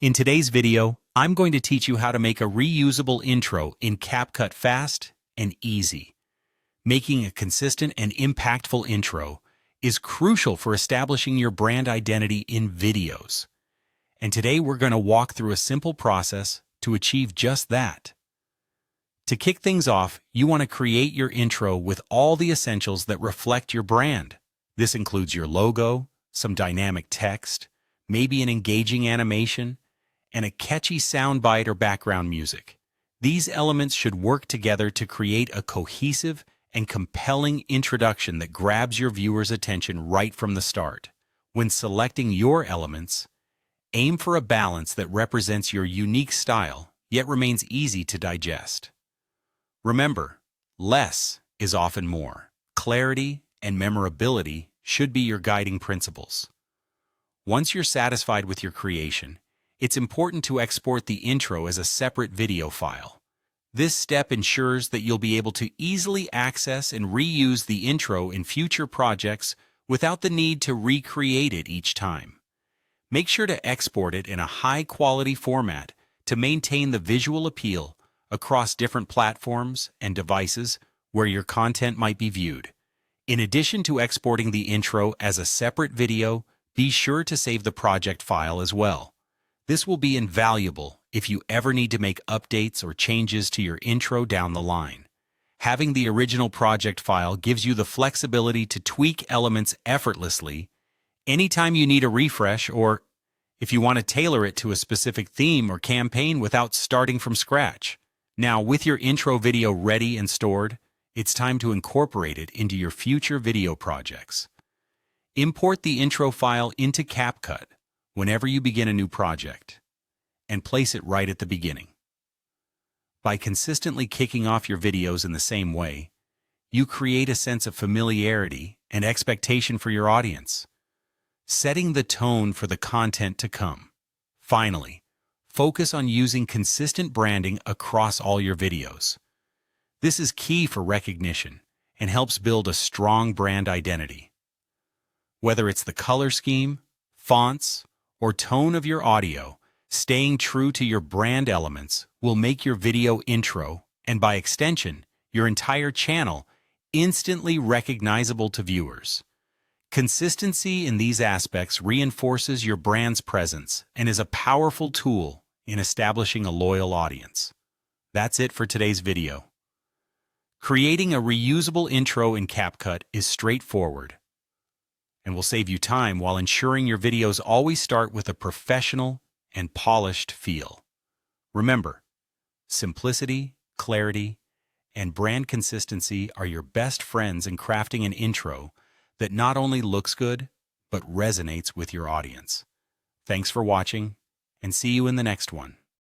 In today's video, I'm going to teach you how to make a reusable intro in CapCut fast and easy. Making a consistent and impactful intro is crucial for establishing your brand identity in videos. And today we're going to walk through a simple process to achieve just that. To kick things off, you want to create your intro with all the essentials that reflect your brand. This includes your logo, some dynamic text, maybe an engaging animation, and a catchy soundbite or background music. These elements should work together to create a cohesive and compelling introduction that grabs your viewer's attention right from the start. When selecting your elements, aim for a balance that represents your unique style, yet remains easy to digest. Remember, less is often more. Clarity and memorability should be your guiding principles. Once you're satisfied with your creation, it's important to export the intro as a separate video file. This step ensures that you'll be able to easily access and reuse the intro in future projects without the need to recreate it each time. Make sure to export it in a high-quality format to maintain the visual appeal across different platforms and devices where your content might be viewed. In addition to exporting the intro as a separate video, be sure to save the project file as well. This will be invaluable if you ever need to make updates or changes to your intro down the line. Having the original project file gives you the flexibility to tweak elements effortlessly anytime you need a refresh, or if you want to tailor it to a specific theme or campaign without starting from scratch. Now, with your intro video ready and stored, it's time to incorporate it into your future video projects. Import the intro file into CapCut whenever you begin a new project, and place it right at the beginning. By consistently kicking off your videos in the same way, you create a sense of familiarity and expectation for your audience, setting the tone for the content to come. Finally, focus on using consistent branding across all your videos. This is key for recognition and helps build a strong brand identity. Whether it's the color scheme, fonts, or tone of your audio, staying true to your brand elements will make your video intro, and by extension, your entire channel, instantly recognizable to viewers. Consistency in these aspects reinforces your brand's presence and is a powerful tool in establishing a loyal audience. That's it for today's video. Creating a reusable intro in CapCut is straightforward and will save you time while ensuring your videos always start with a professional and polished feel. Remember, simplicity, clarity, and brand consistency are your best friends in crafting an intro that not only looks good, but resonates with your audience. Thanks for watching, and see you in the next one.